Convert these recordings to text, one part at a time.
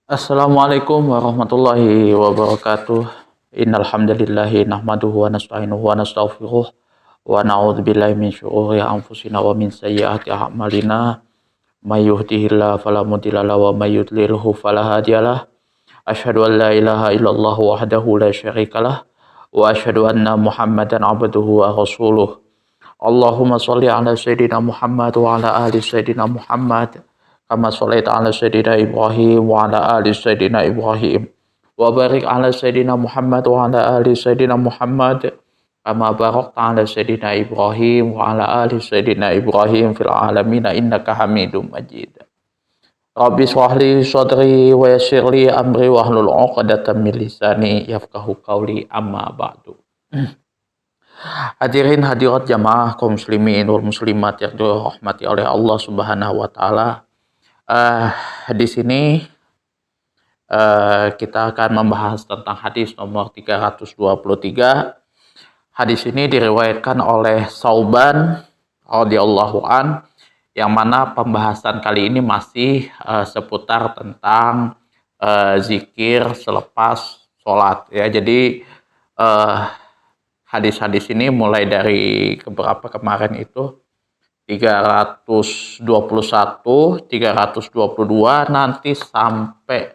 Assalamualaikum warahmatullahi wabarakatuh. Innal hamdalillahi nahmaduhu wa nasta'inuhu wa nastaghfiruh wa na'udzubillahi min syururi anfusina wa min sayyiati a'malina. May yahdihillahu fala mudilla lahu wa may yudlilhu fala hadiyalah. Asyhadu an la ilaha illallah wahdahu la syarikalah wa asyhadu anna Muhammadan abduhu wa rasuluh. Allahumma sholli ala sayyidina Muhammad wa ala ali sayyidina Muhammad kama sholaita ala sayyidina Ibrahim wa ala ali sayyidina Ibrahim wa barik ala sayyidina Muhammad wa ala ali sayyidina Muhammad kama barakta ala sayyidina Ibrahim wa ala ali sayyidina Ibrahim fil alamin innaka Hamidum Majid. Rabbi shrah li sadri wa yassir li amri wa hlul 'uqdatam min lisani yafqahu qawli amma ba'du. Hadirin hadirat jamaah kaum muslimin wal muslimat yang dirahmati oleh Allah Subhanahu wa taala. Di sini kita akan membahas tentang hadis nomor 323. Hadis ini diriwayatkan oleh Sauban radhiyallahu an, yang mana pembahasan kali ini masih seputar tentang zikir selepas sholat ya. Jadi hadis-hadis ini mulai dari keberapa kemarin itu 321, 322, nanti sampai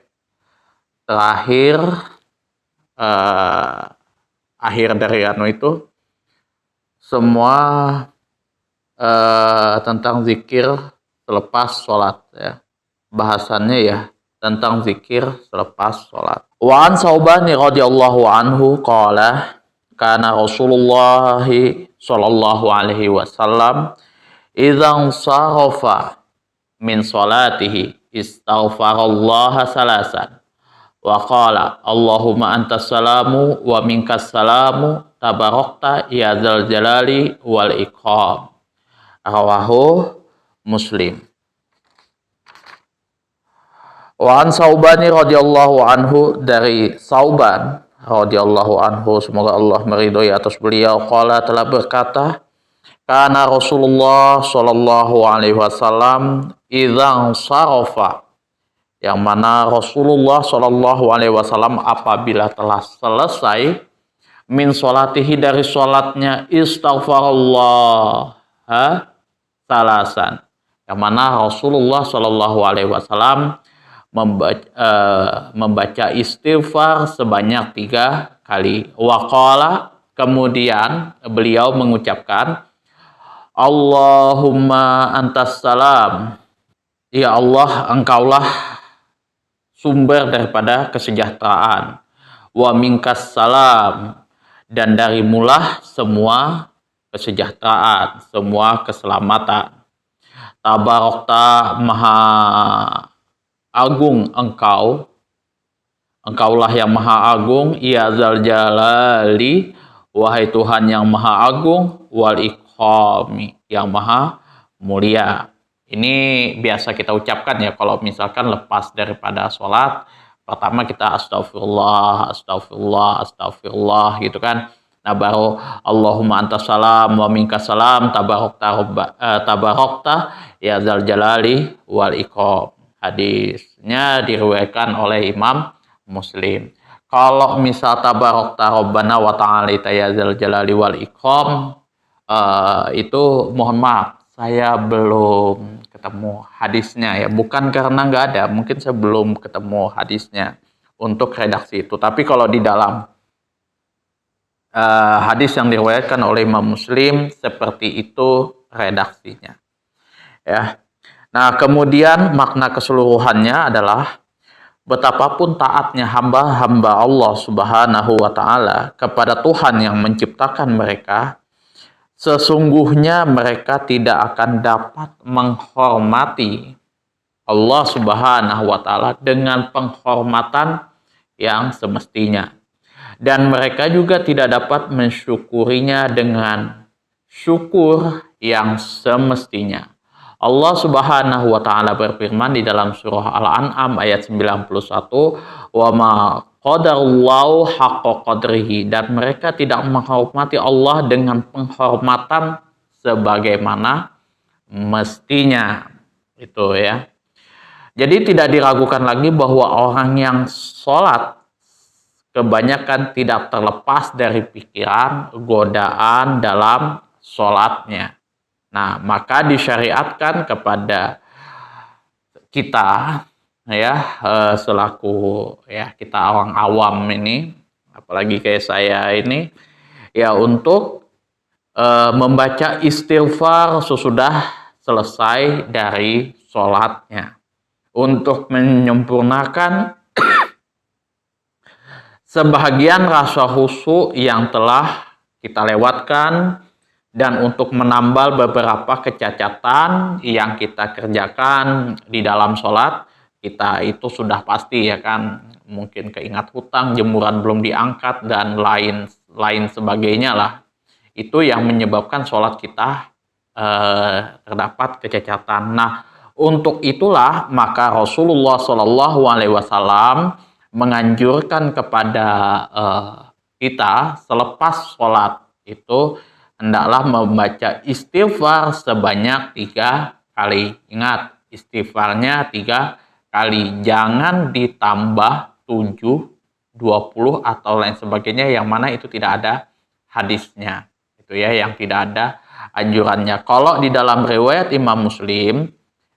terakhir akhir dari itu semua tentang zikir selepas sholat ya. Bahasannya ya tentang zikir selepas sholat. Wa an Sauban radhiyallahu anhu qala kana Rasulullah sallallahu alaihi wasallam idzan sarafa min salatihi istaghfarallaha salasan wa qala Allahumma antas salamu wa minkas salamu tabarakta ya dzal jalali wal ikram. Rawahu Muslim. Wa an Saubani radhiyallahu anhu, dari Sauban radhiyallahu anhu, semoga Allah meridhoi atas beliau, qala telah berkata, kana Rasulullah sallallahu alaihi wasallam idzan sarafa, yang mana Rasulullah sallallahu alaihi wasallam apabila telah selesai min salatihi, dari salatnya, istaghfarallah salasan, yang mana Rasulullah sallallahu alaihi wasallam membaca istighfar sebanyak 3 kali. Waqala, kemudian beliau mengucapkan, Allahumma antas salam, ya Allah, engkaulah sumber daripada kesejahteraan, wa minkas salam, dan darimulah semua kesejahteraan, semua keselamatan. Tabarakta, maha agung engkau, engkaulah yang maha agung, ya zal jalali, wahai Tuhan yang maha agung, wal ikrami, yang maha mulia. Ini biasa kita ucapkan ya kalau misalkan lepas daripada sholat. Pertama kita astagfirullah, astagfirullah, astagfirullah gitu kan. Nah baru Allahumma antas salam wa minkas salam tabarakta ya zal jalali wal ikram. Hadisnya diriwayatkan oleh Imam Muslim. Kalau misal tabarakta rabbana wa ta'ala ya zal jalali wal ikram, itu mohon maaf, saya belum ketemu hadisnya ya. Bukan karena nggak ada, mungkin saya belum ketemu hadisnya untuk redaksi itu. Tapi kalau di dalam hadis yang diriwayatkan oleh Imam Muslim, seperti itu redaksinya ya. Nah kemudian makna keseluruhannya adalah betapapun taatnya hamba-hamba Allah Subhanahu wa ta'ala kepada Tuhan yang menciptakan mereka, sesungguhnya mereka tidak akan dapat menghormati Allah Subhanahu wa ta'ala dengan penghormatan yang semestinya. Dan mereka juga tidak dapat mensyukurinya dengan syukur yang semestinya. Allah Subhanahu wa ta'ala berfirman di dalam surah Al-An'am ayat 91, wa ma qadarullahu haqqa qadrihi, dan mereka tidak menghormati Allah dengan penghormatan sebagaimana mestinya. Itu ya. Jadi tidak diragukan lagi bahwa orang yang sholat kebanyakan tidak terlepas dari pikiran, godaan dalam sholatnya. Nah, maka disyariatkan kepada kita, ya, selaku ya kita orang awam ini, apalagi kayak saya ini, ya untuk membaca istighfar sesudah selesai dari sholatnya, untuk menyempurnakan sebahagian rasa khusyuk yang telah kita lewatkan, dan untuk menambal beberapa kecacatan yang kita kerjakan di dalam sholat kita itu sudah pasti, ya kan, mungkin keingat hutang, jemuran belum diangkat, dan lain sebagainya lah. Itu yang menyebabkan sholat kita terdapat kecacatan. Nah, untuk itulah maka Rasulullah SAW menganjurkan kepada kita selepas sholat itu hendaklah membaca istighfar sebanyak 3 kali. Ingat, istighfarnya 3 kali. Jangan ditambah 7, 20 atau lain sebagainya yang mana itu tidak ada hadisnya. Itu ya, yang tidak ada anjurannya. Kalau di dalam riwayat Imam Muslim,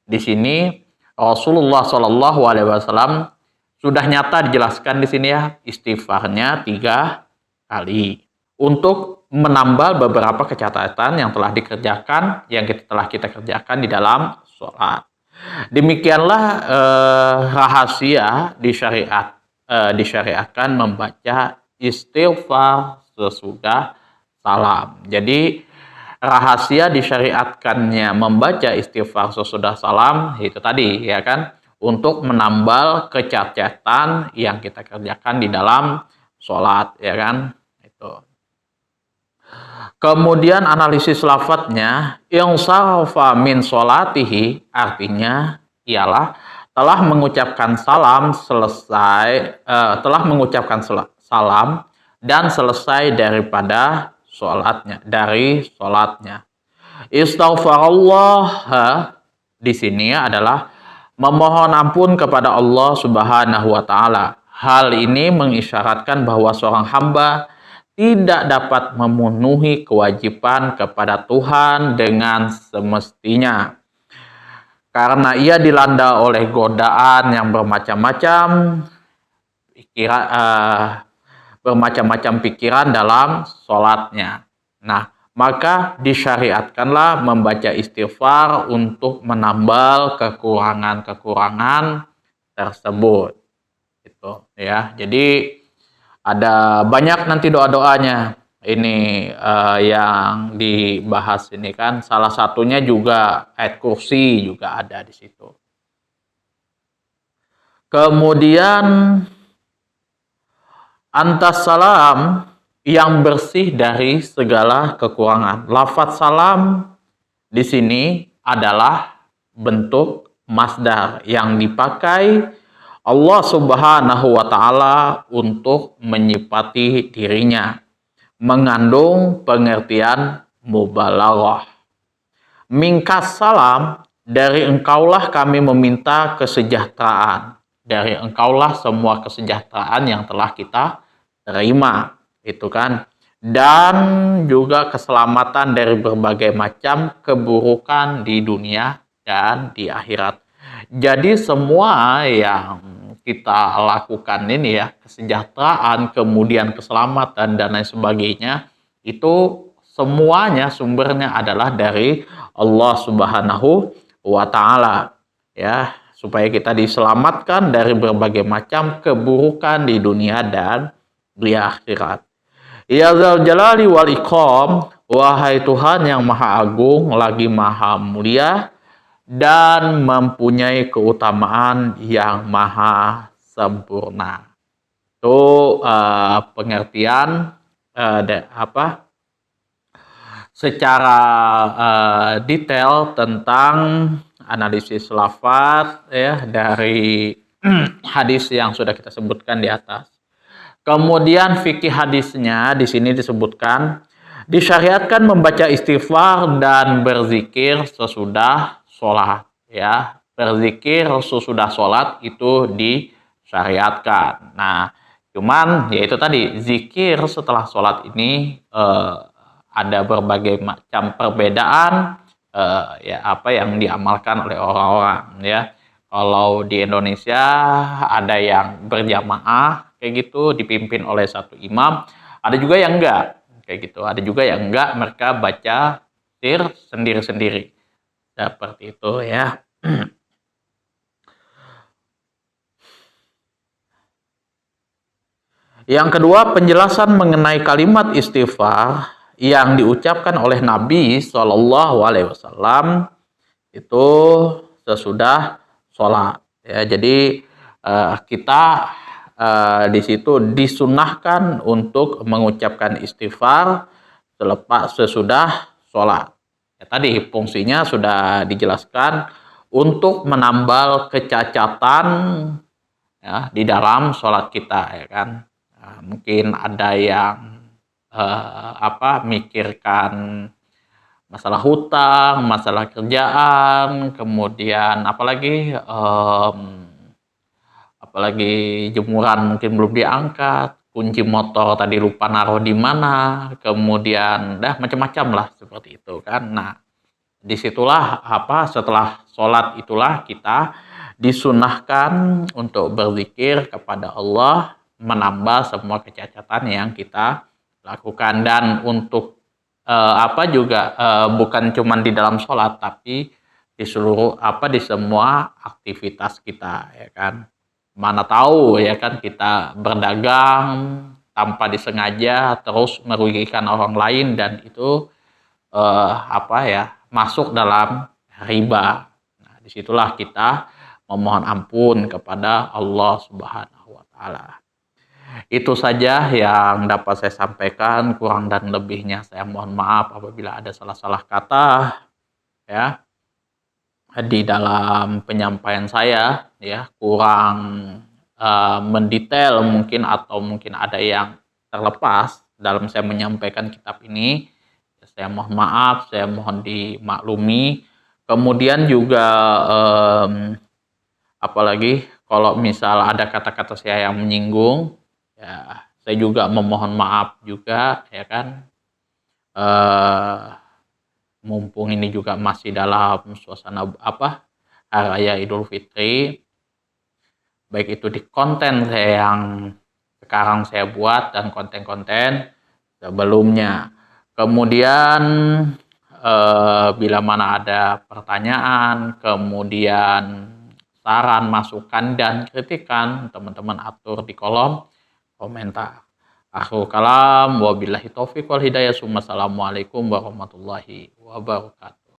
di sini Rasulullah SAW sudah nyata dijelaskan di sini ya, istighfarnya 3 kali. Untuk menambal beberapa kecacatan yang telah dikerjakan, yang telah kita kerjakan di dalam sholat. Demikianlah rahasia disyariatkan membaca istighfar sesudah salam. Jadi rahasia disyariatkannya membaca istighfar sesudah salam itu tadi, ya kan, untuk menambal kecacatan yang kita kerjakan di dalam sholat, ya kan, itu. Kemudian analisis lafadznya, insarafa min sholatihi, artinya ialah telah mengucapkan salam salam dan selesai daripada dari sholatnya. Istighfarullah di sini adalah memohon ampun kepada Allah Subhanahu wa taala. Hal ini mengisyaratkan bahwa seorang hamba tidak dapat memenuhi kewajiban kepada Tuhan dengan semestinya, karena ia dilanda oleh godaan yang bermacam-macam pikiran dalam sholatnya. Nah, maka disyariatkanlah membaca istighfar untuk menambal kekurangan-kekurangan tersebut. Itu ya. Jadi ada banyak nanti doa-doanya ini yang dibahas ini kan. Salah satunya juga ayat kursi juga ada di situ. Kemudian antas salam yang bersih dari segala kekurangan. Lafaz salam di sini adalah bentuk masdar yang dipakai Allah Subhanahu wa taala untuk menyifati dirinya, mengandung pengertian mubalaghah. Mingkas salam, dari engkaulah kami meminta kesejahteraan. Dari engkaulah semua kesejahteraan yang telah kita terima, itu kan. Dan juga keselamatan dari berbagai macam keburukan di dunia dan di akhirat. Jadi semua yang kita lakukan ini ya, kesejahteraan, kemudian keselamatan dan lain sebagainya, itu semuanya sumbernya adalah dari Allah Subhanahu wa taala, ya, supaya kita diselamatkan dari berbagai macam keburukan di dunia dan di akhirat. Ya Dzal Jalali wal Ikram, wahai Tuhan yang Maha Agung lagi Maha Mulia dan mempunyai keutamaan yang maha sempurna. Itu pengertian secara detail tentang analisis lafaz ya dari hadis yang sudah kita sebutkan di atas. Kemudian fikih hadisnya di sini disebutkan disyariatkan membaca istighfar dan berzikir sesudah sholat, ya. berzikir sesudah sholat itu disyariatkan. Nah, cuman ya itu tadi, zikir setelah sholat ini ada berbagai macam perbedaan ya apa yang diamalkan oleh orang-orang ya. Kalau di Indonesia ada yang berjamaah kayak gitu dipimpin oleh satu imam, ada juga yang enggak kayak gitu, ada juga yang enggak, mereka baca sendiri-sendiri seperti itu ya. Yang kedua, penjelasan mengenai kalimat istighfar yang diucapkan oleh Nabi Shallallahu Alaihi Wasallam itu sesudah sholat. Ya, jadi kita di situ disunahkan untuk mengucapkan istighfar sesudah sholat. Ya, tadi fungsinya sudah dijelaskan untuk menambal kecacatan ya di dalam sholat kita ya kan. Nah, mungkin ada yang mikirkan masalah hutang, masalah kerjaan, kemudian apalagi jemuran mungkin belum diangkat, kunci motor tadi lupa naruh di mana, kemudian macam-macam lah seperti itu kan. Nah, disitulah setelah sholat itulah kita disunahkan untuk berzikir kepada Allah, menambah semua kecacatan yang kita lakukan. Dan untuk bukan cuma di dalam sholat, tapi di seluruh di semua aktivitas kita ya kan. Mana tahu ya kan kita berdagang tanpa disengaja terus merugikan orang lain, dan itu masuk dalam riba. Nah, disitulah kita memohon ampun kepada Allah Subhanahu wa Ta'ala. Itu saja yang dapat saya sampaikan, kurang dan lebihnya saya mohon maaf apabila ada salah-salah kata ya di dalam penyampaian saya ya, kurang mendetail mungkin, atau mungkin ada yang terlepas dalam saya menyampaikan kitab ini. Saya mohon maaf, saya mohon dimaklumi. Kemudian juga apalagi kalau misal ada kata-kata saya yang menyinggung, ya saya juga memohon maaf juga ya kan. Mumpung ini juga masih dalam suasana Hari Raya Idul Fitri, baik itu di konten saya yang sekarang saya buat dan konten-konten sebelumnya. Kemudian bila mana ada pertanyaan, kemudian saran, masukan, dan kritikan, teman-teman atur di kolom komentar. Akhirul kalam, wabillahi taufiq wal hidayah. Assalamualaikum warahmatullahi wabarakatuh.